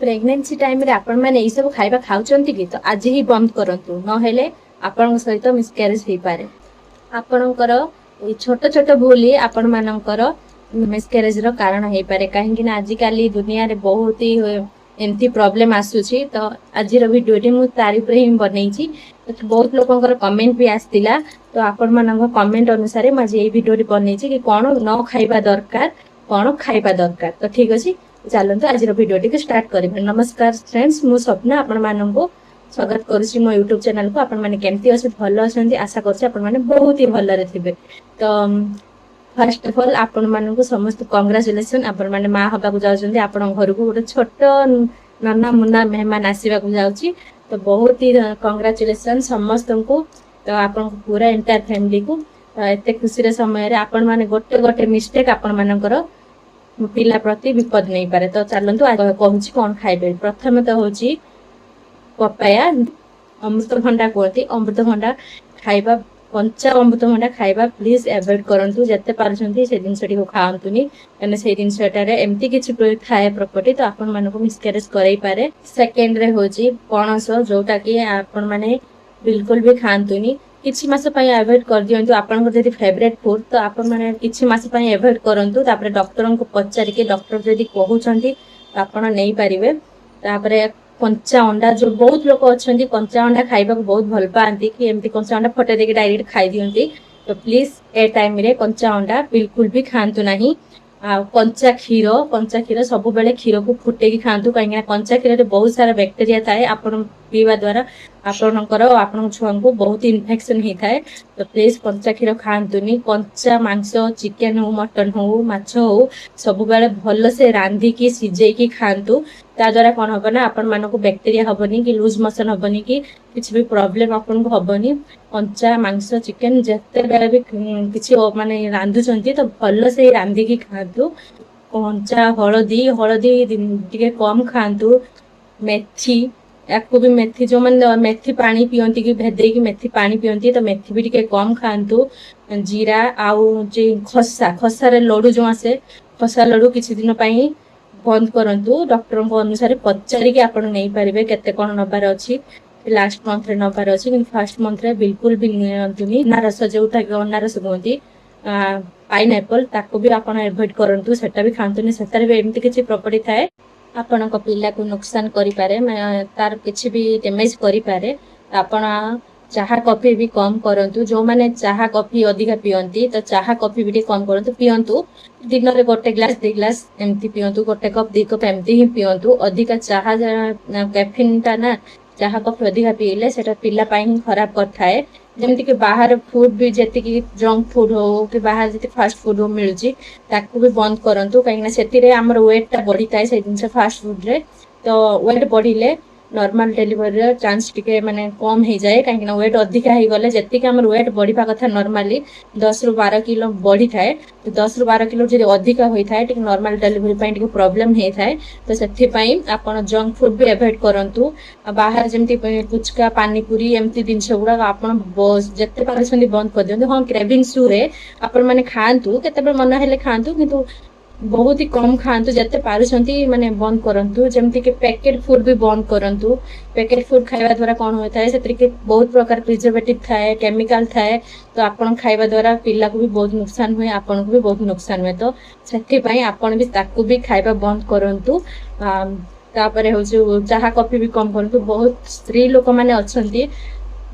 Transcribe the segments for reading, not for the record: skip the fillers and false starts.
Pregnancy time रे आपण माने ई सब खाइबा खाउचंती कि तो आज ही बंद करंतु न हेले आपण सहित मिसकैरेज हे पारे। आपणकर ए छोट छोट भूल आपण मानकर मिसकैरेज रो कारण हे पारे काहेकि ना आज काली दुनिया रे बहुत ही एमती प्रॉब्लम आसुची। तो आज रो वीडियो मु तारी ऊपर ही बनैछि। तो बहुत लोकंकर कमेंट भी आस्तिला तो आपण मानक कमेंट अनुसार म आज ए वीडियो रे बनैछि कि कोन न खाइबा दरकार कोन खाइबा दरकार। तो ठीक अछि चलते आज वीडियो टी स्टार्ट करें। नमस्कार फ्रेंड्स मु स्वप्ना आपण मानक स्वागत करुछि मो यूट्यूब चैनल को। आपण माने केमती अछि भल अछंती आशा करछि आपण माने बहुत ही भल रे थिबे। तो फर्स्ट ऑफ ऑल आपण मानक समस्त कांग्रेचुलेशन। आपण माने मां हबा को जाउछंती आपण घर को गोटे छोट नन्ना मुन्ना मेहमान आसीबा को जाउछि। तो बहुत ही कांग्रेचुलेशन समस्त को। तो आपण पूरा एंटायर फैमिली को एते खुशी रे समय रे आपण माने गोटे गोटे मिस्टेक आपण मानकर पिला प्रति विपद नहीं पारे। तो चलतु आज कहूँ कौन खाइबे। प्रथम तो हूँ पपाया अमृतभंडा कहती अमृतभंडा खाइबा कंचा अमृतभंडा खाइबा प्लीज एवॉइड करंतु जते पारछंती से जिंस टी को खांतुनी कने से जिंसटारे एम्ति किछि थाए प्रॉपर्टी तो आपण मानको मिसकैरेज करई पारे। सेकंड रे होची पणस जोटा कि आपण माने बिल्कुल भी खांतुनी किछि मास पय अवॉइड कर दियंतु। आपन जदि फेवरेट फूड तो आपन माने किछि मास पय अवॉइड करंतु। तापर डॉक्टर को पचारि के डॉक्टर जदि कहउछंती आपन नै परिबे। तापर कंचा अंडा जो बहुत लोग अछंती कंचा अंडा खाइबा को बहुत भल पांती कि एम्ति कंचा अंडा फटे देके डायरेक्ट खाइ दियंती। तो प्लीज ए टाइम रे कंचा अंडा बिल्कुल भी खांतु नाही। आ कंचा क्षीर सब बेले क्षीर को फुटे की खांतु कहीं कंचा क्षीर रे बहुत सारा बैक्टीरिया थाए। आपण पीवा द्वारा आपणकर आपण छुआ को बहुत इन्फेक्शन ही थाए। तो प्लीज कंचा क्षीर खांतुनी। कंचा मांस चिकेन हो मटन हो माछ हो सब बेले भल से रांधी की सिझे की खांतु। ता द्वारा कौन हम ना आपण मानक बैक्टीरिया हबनी कि लूज मोशन हबनी कि किसी भी प्रॉब्लम आपन को हबनी। कंचा मांस चिकेन जते बेले भी किसी माने रांधुचंती तो भल से रांधी की खांतु। कंचा हळदी टिके कम खांतु। मेथी याको भी मेथी जो मन मेथी पानी पियंती कि भेदे की मेथी पानी पियंती तो मेथी भी टिके कम खांतु। जीरा आउ जे खस्सा रे लड्डू जो आसे खस्सा लड्डू किछि दिन पई बंद करंतु। डॉक्टर को अनुसार पचारि के आपण नै परिबे केते कोन नबार अछि। लास्ट मंथ रे नबार अछि कि फर्स्ट मंथ रे बिल्कुल भी नियंतुनी। नारस जेउता कि अनारस कहंती पाइनएप्पल ताको भी आपण अवॉइड करंतु। सेटा भी खांतुनी सेटारे भी एम्ति किछि प्रॉपर्टी थाए आपण को पिल्ला को नुकसान करि पारे तार किछि भी डैमेज करि पारे। आपण चाहा कॉफी भी कम करंतु। जो माने चाहा कॉफी अधिका पियंती तो चाहा कॉफी भी कम करंतु पियंतु। दिन रे गोटे ग्लास 2 ग्लास एम्ति पियंतु। गोटे कप 2 कप एम्ति ही पियंतु। अधिका चाहा कैफीन ता ना चाहा कॉफी अधिका पीले सेटा पिल्ला पाई ही खराब करथाए। जेमति कि बाहर फूड भी जेति कि जंक फूड हो कि बाहर जेति फास्ट फूड हो मिलुची ताकू भी बंद करंतु। काहेकि ना सेति रे हमर वेट ता बढ़ी थाए से दिन से फास्ट फूड रे। तो वेट बढ़िले नॉर्मल डिलीवरी रे चांस टिके माने कम हे जाए। काहेकि ना वेट अधिका हे गले जेति कि हमर वेट बढ़ीबा कथा नॉर्मली 10 रु 12 किलो बढ़ी थाए। तो 10 रु 12 किलो जदि अधिका होई थाए टिके नॉर्मल डिलीवरी पई टिके प्रॉब्लम हे थाए। तो सेति पई आपण जंक फूड भी अवॉइड करंतु। बाहर जेमति पुचका पानी पूरी एमति दिन गुड़ा आपण जते पारछंदी बंद कर दियंतु। हां क्रेविंग्स रे आपण माने खांतु केते मन हेले खांतु किंतु बहुत ही कम खांतु। जते पारछंती माने बंद करंतु। जेमति कि पैकेट फूड भी बंद करंतु। पैकेट फूड खाइबा द्वारा कोन होय थाए सेतरि के बहुत प्रकार प्रिजर्वेटिव थाए केमिकल थाए। तो आपण खाइबा द्वारा पिल्ला को भी बहुत नुकसान हुए आपण को भी बहुत नुकसान हुए। तो सेति पई आपण भी ताकू भी खाइबा बंद करंतु। तापरे हो चाहा कॉफी भी कम करंतु। बहुत स्त्री लोक माने अछंती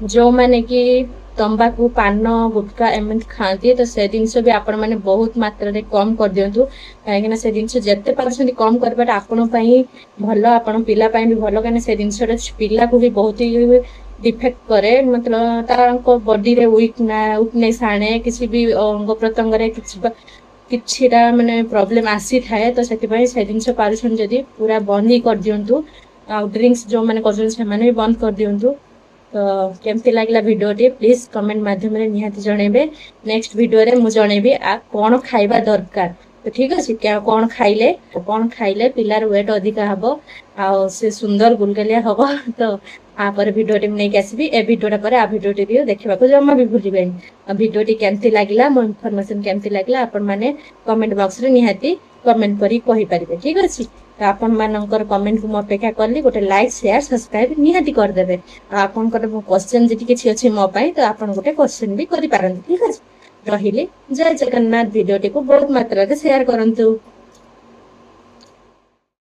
जो माने कि तंबाकू पान गुटखा एमति खाती। तो से जिनस भी आपण माने बहुत मात्रा रे कम कर दियंतु। काहेकि ना से जिनस जते पारछंती कम करबाटा आपण पई भलो आपण पिल्ला पई भी भलो। काने से जिनस रे पिल्ला को भी बहुत ही डिफेक्ट करे मतलब तारको बॉडी रे वीकनेस आने किसी भी अंग प्रत्यंग रे किछिरा माने प्रॉब्लम आसी थाए। तो सेति पई से जिनस पारछन जदी पूरा बंद ही कर दियंतु। आ ड्रिंक्स जो माने करछन से माने भी बंद कर दियंतु। तो केमती लागला वीडियो टी प्लीज कमेंट माध्यम रे निहाती जणेबे। नेक्स्ट वीडियो रे मु जणेबी आ कोन खाइबा दरकार। तो ठीक अछि कोन खाइले पिलार वेट अधिका हबो आ से सुंदर गुलगलिया हबो। तो आ पर वीडियो टी नै आसीबी ए वीडियोटा पर आ वीडियो टी भी देखिबा को जम्मा भी भूलिबेनी। वीडियो टी केमती लागला मो इन्फॉर्मेशन केमती लागला आपण माने कमेंट बॉक्स रे निहाती कमेंट करी कहि परिबे। ठीक अछि। तो आपण मानकर कमेंट को अपेक्षा करली गोटे लाइक शेयर सब्सक्राइब निहाती करदेवे आपनकर क्वेश्चन जदि किछि अछि मो पई तो आपण गोटे क्वेश्चन भी करि पारंती ठीक अछि रहिले जय जगन्नाथ वीडियो को बहुत मात्रा रे शेयर करंतु।